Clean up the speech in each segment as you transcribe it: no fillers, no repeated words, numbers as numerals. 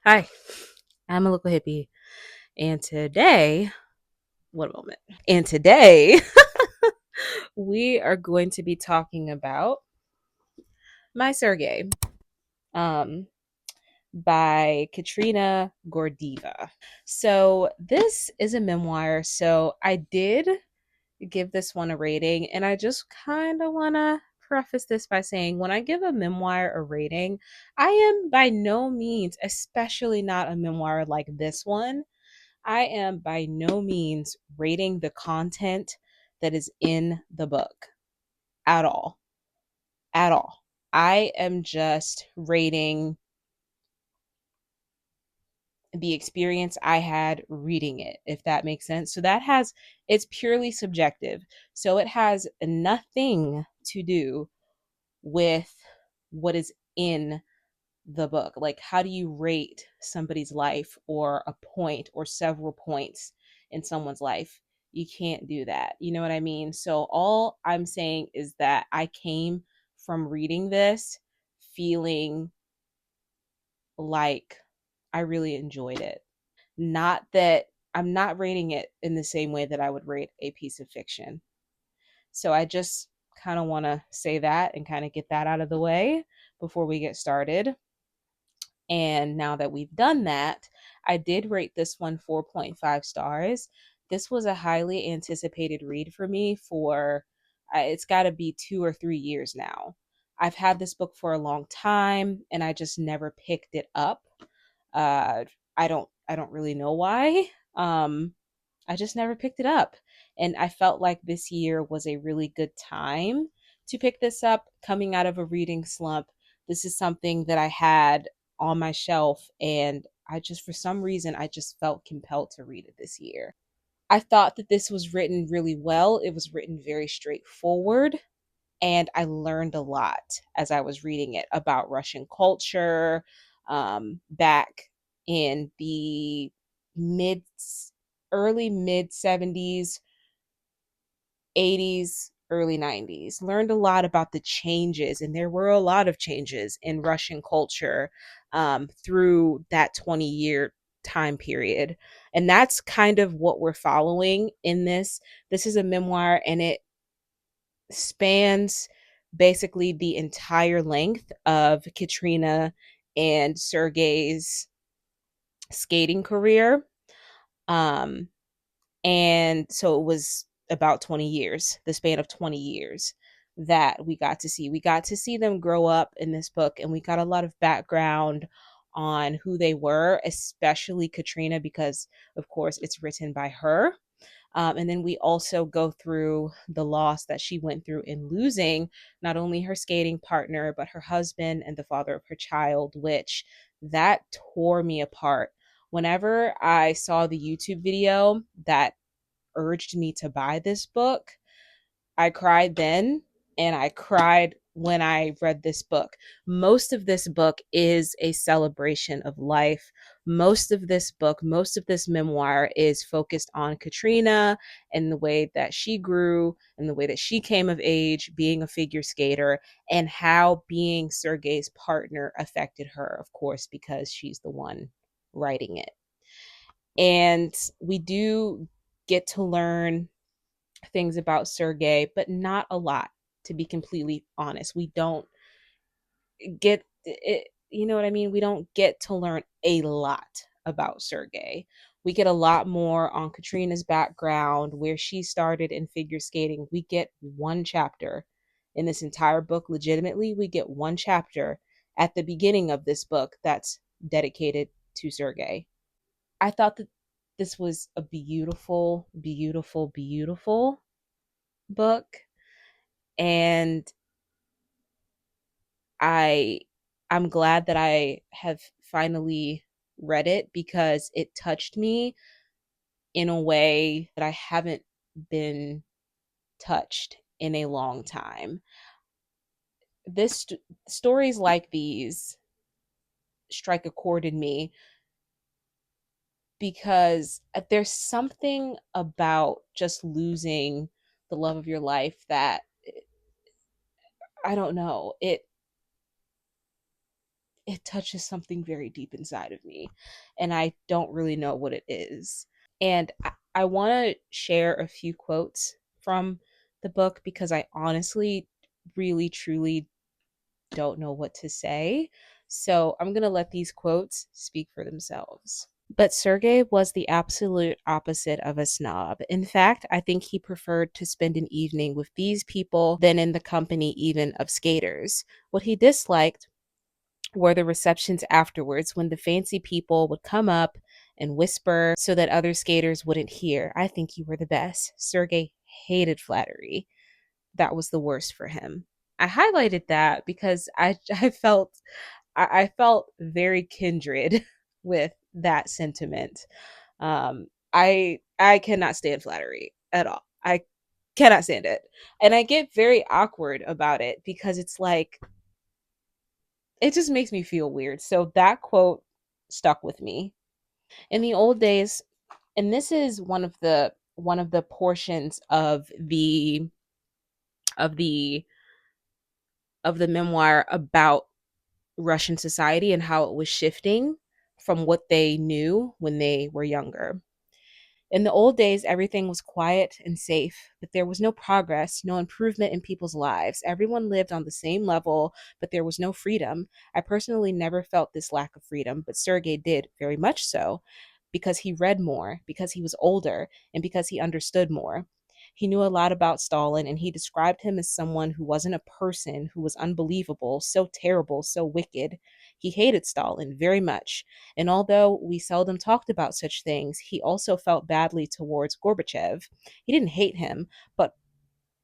Hi, I'm a local hippie, and today, what a moment. And today, we are going to be talking about My Sergei um, by Katrina Gordieva. So, this is a memoir. So, I did give this one a rating, and I just kind of want to preface this by saying when I give a memoir a rating, I am by no means, especially not a memoir like this one, I am by no means rating the content that is in the book at all. At all. I am just rating the experience I had reading it, if that makes sense. So it's purely subjective. So it has nothing to do with what is in the book. Like, how do you rate somebody's life or a point or several points in someone's life? You can't do that. You know what I mean? So all I'm saying is that I came from reading this feeling like I really enjoyed it. Not that I'm not rating it in the same way that I would rate a piece of fiction. So I just kind of want to say that and kind of get that out of the way before we get started. And now that we've done that, I did rate this one 4.5 stars. This was a highly anticipated read for me for it's got to be 2 or 3 years now. I've had this book for a long time and I just never picked it up. Uh I don't really know why. I just never picked it up. And I felt like this year was a really good time to pick this up coming out of a reading slump. This is something that I had on my shelf, and I just, for some reason, I just felt compelled to read it this year. I thought that this was written really well. It was written very straightforward, and I learned a lot as I was reading it about Russian culture back in the mid early mid 70s, 80s, early 90s. Learned a lot about the changes, and there were a lot of changes in Russian culture through that 20-year time period. And that's kind of what we're following in this. This is a memoir, and it spans basically the entire length of Katrina and Sergei's skating career. Um, And so it was about 20 years, the span of 20 years that we got to see. We got to see them grow up in this book, and we got a lot of background on who they were, especially Katrina, because of course it's written by her. And then we also go through the loss that she went through in losing not only her skating partner, but her husband and the father of her child, which that tore me apart. Whenever I saw the YouTube video that urged me to buy this book, I cried then and I cried when I read this book. Most of this book is a celebration of life. Most of this memoir is focused on Katrina and the way that she grew and the way that she came of age being a figure skater, and how being Sergei's partner affected her, of course, because she's the one writing it. And we do get to learn things about Sergei, but not a lot, to be completely honest. We don't get it, you know what I mean? We don't get to learn a lot about Sergei. We get a lot more on Katrina's background, where she started in figure skating. We get one chapter in this entire book. Legitimately, we get one chapter at the beginning of this book that's dedicated to Sergei. I thought that this was a beautiful, beautiful, beautiful book, and I I'm glad that I have finally read it because it touched me in a way that I haven't been touched in a long time. Stories like these strike a chord in me because there's something about just losing the love of your life that I don't know. it touches something very deep inside of me, and I don't really know what it is. And I want to share a few quotes from the book because I honestly, really, truly don't know what to say. So I'm going to let these quotes speak for themselves. But Sergei was the absolute opposite of a snob. In fact, I think he preferred to spend an evening with these people than in the company even of skaters. What he disliked were the receptions afterwards when the fancy people would come up and whisper so that other skaters wouldn't hear. I think you were the best. Sergei hated flattery. That was the worst for him. I highlighted that because I felt very kindred with that sentiment. I cannot stand flattery at all. I cannot stand it. And I get very awkward about it because it's like it just makes me feel weird. So that quote stuck with me. In the old days, and this is one of the portions of the of the memoir about Russian society and how it was shifting from what they knew when they were younger. In the old days, everything was quiet and safe, but there was no progress, no improvement in people's lives. Everyone lived on the same level, but there was no freedom. I personally never felt this lack of freedom, but Sergei did, very much so, because he read more, because he was older, and because he understood more. He knew a lot about Stalin, and he described him as someone who wasn't a person, who was unbelievable, so terrible, so wicked. He hated Stalin very much, and although we seldom talked about such things, he also felt badly towards Gorbachev. He didn't hate him, but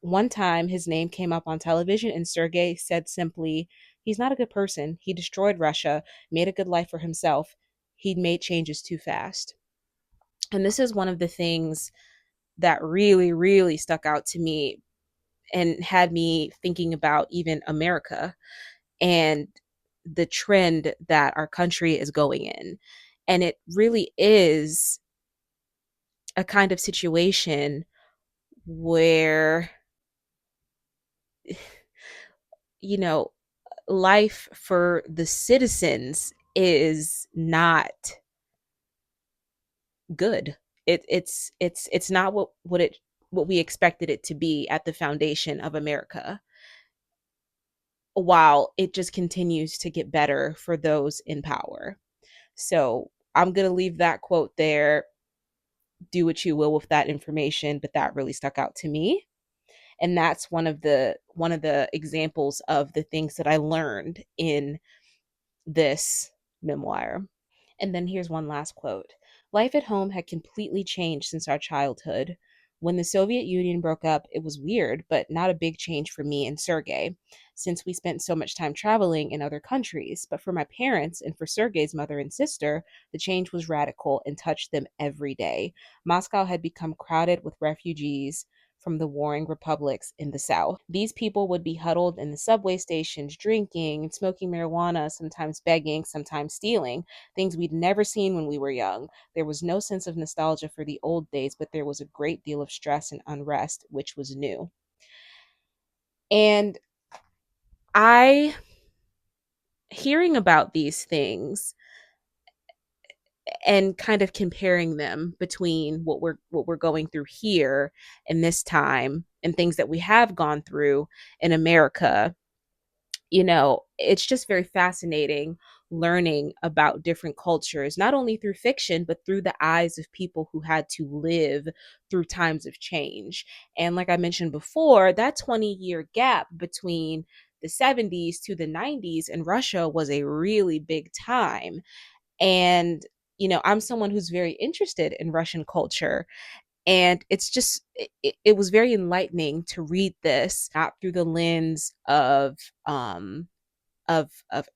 one time his name came up on television, and Sergei said simply, "He's not a good person. He destroyed Russia, made a good life for himself. He'd made changes too fast." And this is one of the things that really, really stuck out to me and had me thinking about even America and the trend that our country is going in. And it really is a kind of situation where, you know, life for the citizens is not good. It's not what we expected it to be at the foundation of America, while it just continues to get better for those in power. So I'm going to leave that quote there. Do what you will with that information, but that really stuck out to me. And that's one of the examples of the things that I learned in this memoir. And then here's one last quote. Life at home had completely changed since our childhood. When the Soviet Union broke up, it was weird, but not a big change for me and Sergei, since we spent so much time traveling in other countries. But for my parents and for Sergei's mother and sister, the change was radical and touched them every day. Moscow had become crowded with refugees from the warring republics in the south. These people would be huddled in the subway stations, drinking and smoking marijuana, sometimes begging, sometimes stealing, things we'd never seen when we were young. There was no sense of nostalgia for the old days, but there was a great deal of stress and unrest, which was new. And I, hearing about these things and kind of comparing them between what we're going through here in this time and things that we have gone through in America, it's just very fascinating learning about different cultures, not only through fiction, but through the eyes of people who had to live through times of change. And like I mentioned before, that 20-year gap between the 70s to the 90s in Russia was a really big time. And, I'm someone who's very interested in Russian culture, and it's just it was very enlightening to read this not through the lens of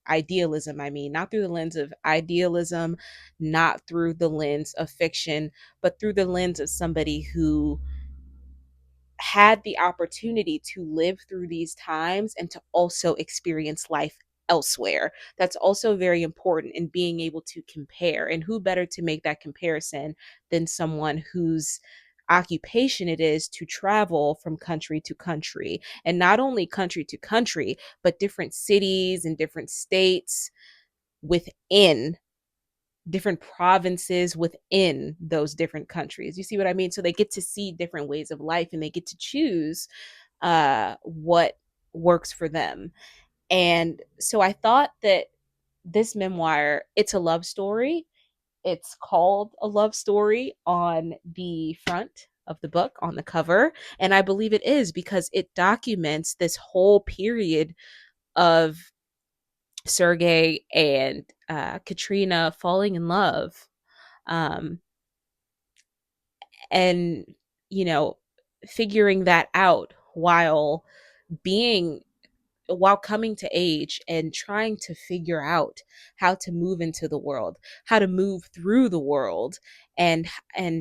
idealism. I mean, not through the lens of idealism, not through the lens of fiction, but through the lens of somebody who had the opportunity to live through these times and to also experience life elsewhere. That's also very important in being able to compare. And who better to make that comparison than someone whose occupation it is to travel from country to country, and not only country to country, but different cities and different states. within different provinces within those different countries. You see what I mean? So they get to see different ways of life and they get to choose what works for them. And so I thought that this memoir, it's a love story. It's called a love story on the front of the book, on the cover. And I believe it is because it documents this whole period of Sergei and Katrina falling in love. Um, and, you know, figuring that out being while coming to age and trying to figure out how to move into the world, how to move through the world, and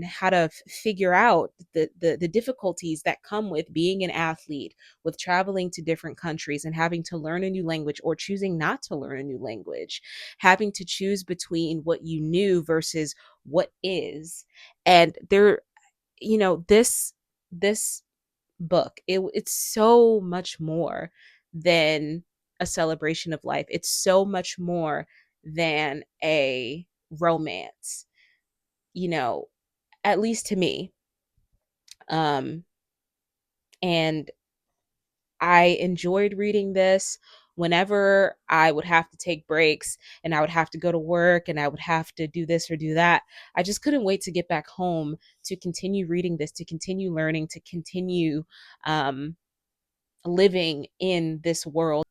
how to figure out the difficulties that come with being an athlete, with traveling to different countries and having to learn a new language or choosing not to learn a new language, having to choose between what you knew versus what is. And there, this book, it's so much more than a celebration of life. It's so much more than a romance, you know, at least to me. Um, and I enjoyed reading this whenever I would have to take breaks and I would have to go to work and I would have to do this or do that. I just couldn't wait to get back home to continue reading this, to continue learning, to continue um, living in this world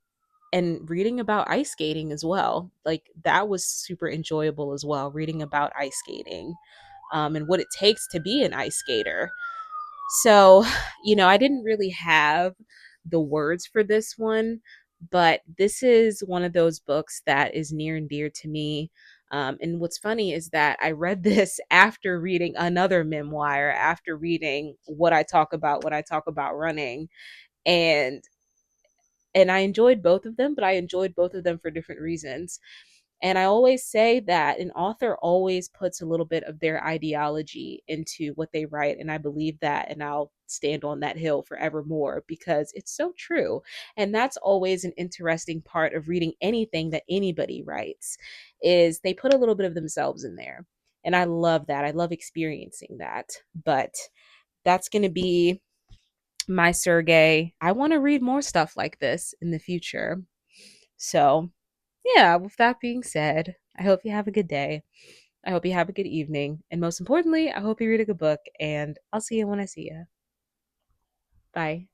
and reading about ice skating as well. Like that was super enjoyable as well, reading about ice skating and what it takes to be an ice skater. So, I didn't really have the words for this one, but this is one of those books that is near and dear to me. And what's funny is that I read this after reading another memoir, after reading what I talk about when I talk about running. And I enjoyed both of them, but I enjoyed both of them for different reasons. And I always say that an author always puts a little bit of their ideology into what they write. And I believe that, and I'll stand on that hill forevermore because it's so true. And that's always an interesting part of reading anything that anybody writes is they put a little bit of themselves in there. And I love that. I love experiencing that. But that's going to be my Sergey. I want to read more stuff like this in the future. So, yeah, with that being said, I hope you have a good day. I hope you have a good evening. And most importantly, I hope you read a good book. And I'll see you when I see you. Bye.